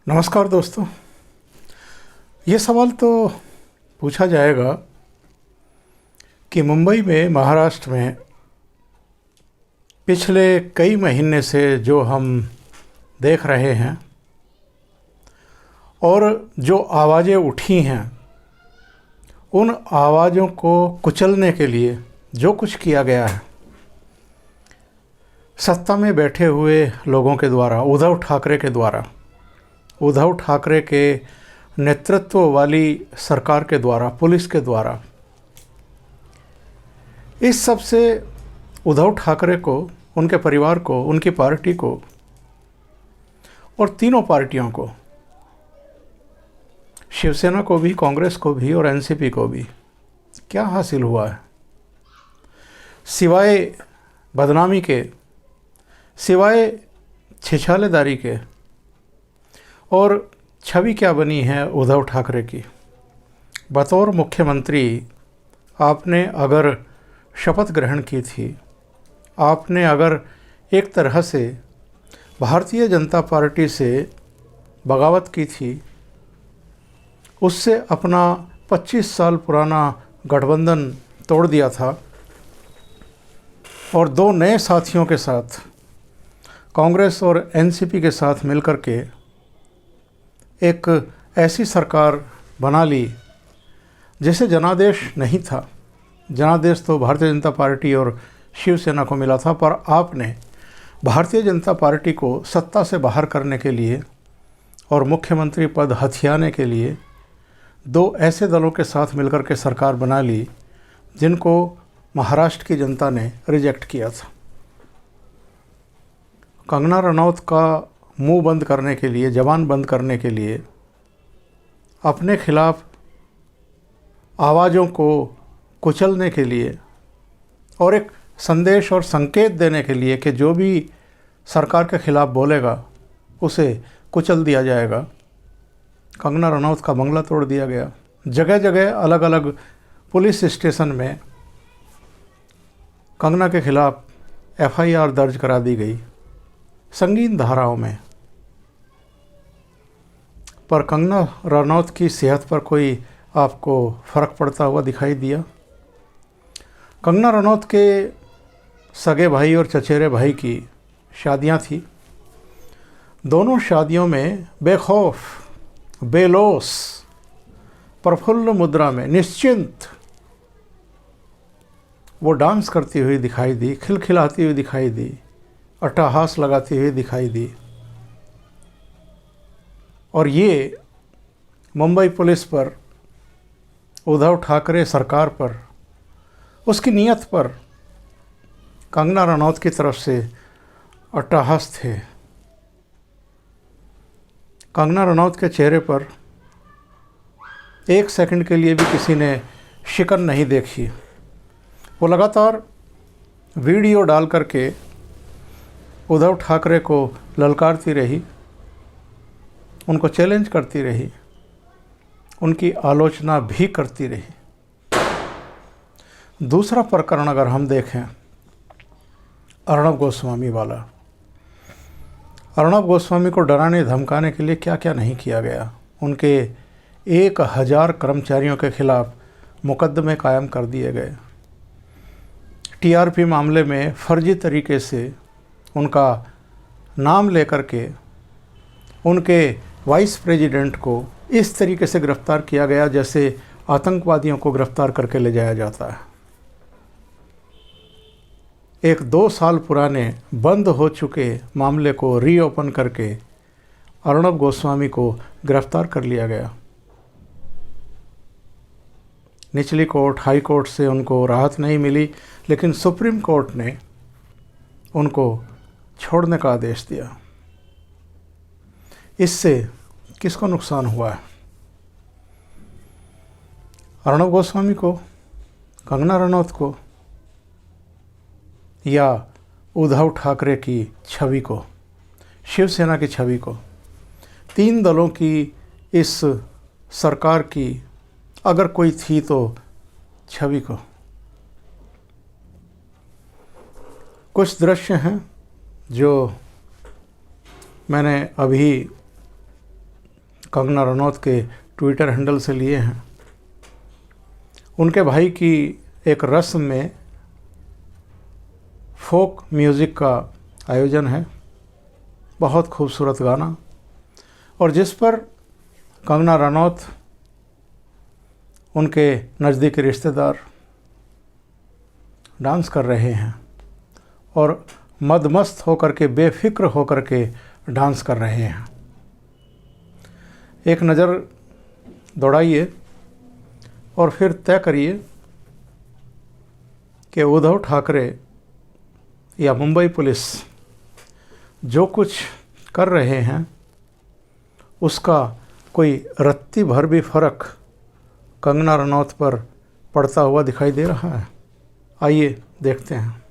नमस्कार दोस्तों। ये सवाल तो पूछा जाएगा कि मुंबई में, महाराष्ट्र में पिछले कई महीने से जो हम देख रहे हैं और जो आवाज़ें उठी हैं, उन आवाज़ों को कुचलने के लिए जो कुछ किया गया है सत्ता में बैठे हुए लोगों के द्वारा, उद्धव ठाकरे के द्वारा, उद्धव ठाकरे के नेतृत्व वाली सरकार के द्वारा, पुलिस के द्वारा, इस सब से उद्धव ठाकरे को, उनके परिवार को, उनकी पार्टी को और तीनों पार्टियों को, शिवसेना को भी, कांग्रेस को भी और एनसीपी को भी क्या हासिल हुआ है? सिवाय बदनामी के, सिवाय छिछालेदारी के, और छवि क्या बनी है उद्धव ठाकरे की? बतौर मुख्यमंत्री आपने अगर शपथ ग्रहण की थी, आपने अगर एक तरह से भारतीय जनता पार्टी से बगावत की थी, उससे अपना 25 साल पुराना गठबंधन तोड़ दिया था और दो नए साथियों के साथ, कांग्रेस और एनसीपी के साथ मिलकर के एक ऐसी सरकार बना ली जिसे जनादेश नहीं था। जनादेश तो भारतीय जनता पार्टी और शिवसेना को मिला था, पर आपने भारतीय जनता पार्टी को सत्ता से बाहर करने के लिए और मुख्यमंत्री पद हथियाने के लिए दो ऐसे दलों के साथ मिलकर के सरकार बना ली जिनको महाराष्ट्र की जनता ने रिजेक्ट किया था। कंगना रनौत का मुंह बंद करने के लिए, ज़बान बंद करने के लिए, अपने खिलाफ आवाज़ों को कुचलने के लिए और एक संदेश और संकेत देने के लिए कि जो भी सरकार के खिलाफ बोलेगा उसे कुचल दिया जाएगा, कंगना रनौत का बंगला तोड़ दिया गया। जगह जगह अलग अलग पुलिस स्टेशन में कंगना के खिलाफ एफआईआर दर्ज करा दी गई, संगीन धाराओं में। पर कंगना रनौत की सेहत पर कोई आपको फ़र्क पड़ता हुआ दिखाई दिया? कंगना रनौत के सगे भाई और चचेरे भाई की शादियां थी। दोनों शादियों में बेखौफ, बेलोस, प्रफुल्ल मुद्रा में, निश्चिंत वो डांस करती हुई दिखाई दी, खिलखिलाती हुई दिखाई दी, अट्टहास लगाती हुई दिखाई दी। और ये मुंबई पुलिस पर, उद्धव ठाकरे सरकार पर, उसकी नीयत पर कंगना रनौत की तरफ से अट्टहास थे। कंगना रनौत के चेहरे पर एक सेकंड के लिए भी किसी ने शिकन नहीं देखी। वो लगातार वीडियो डाल करके उद्धव ठाकरे को ललकारती रही, उनको चैलेंज करती रही, उनकी आलोचना भी करती रही। दूसरा प्रकरण अगर हम देखें, अर्णब गोस्वामी वाला, अर्णब गोस्वामी को डराने धमकाने के लिए क्या क्या नहीं किया गया। उनके 1000 कर्मचारियों के खिलाफ मुकदमे कायम कर दिए गए। टीआरपी मामले में फर्जी तरीके से उनका नाम लेकर के उनके वाइस प्रेसिडेंट को इस तरीके से गिरफ्तार किया गया जैसे आतंकवादियों को गिरफ्तार करके ले जाया जाता है। एक 2 साल पुराने बंद हो चुके मामले को रीओपन करके अर्णब गोस्वामी को गिरफ्तार कर लिया गया। निचली कोर्ट, हाई कोर्ट से उनको राहत नहीं मिली, लेकिन सुप्रीम कोर्ट ने उनको छोड़ने का आदेश दिया। इससे किसको नुकसान हुआ है? अर्णब गोस्वामी को, कंगना रनौत को, या उद्धव ठाकरे की छवि को, शिवसेना की छवि को? 3 दलों की इस सरकार की अगर कोई थी तो छवि को। कुछ दृश्य हैं जो मैंने अभी कंगना रनौत के ट्विटर हैंडल से लिए हैं। उनके भाई की एक रस्म में फोक म्यूज़िक का आयोजन है, बहुत खूबसूरत गाना, और जिस पर कंगना रनौत, उनके नज़दीकी रिश्तेदार डांस कर रहे हैं और मदमस्त होकर के, बेफिक्र होकर के डांस कर रहे हैं। एक नज़र दौड़ाइए और फिर तय करिए कि उद्धव ठाकरे या मुंबई पुलिस जो कुछ कर रहे हैं उसका कोई रत्ती भर भी फर्क कंगना रनौत पर पड़ता हुआ दिखाई दे रहा है। आइए देखते हैं।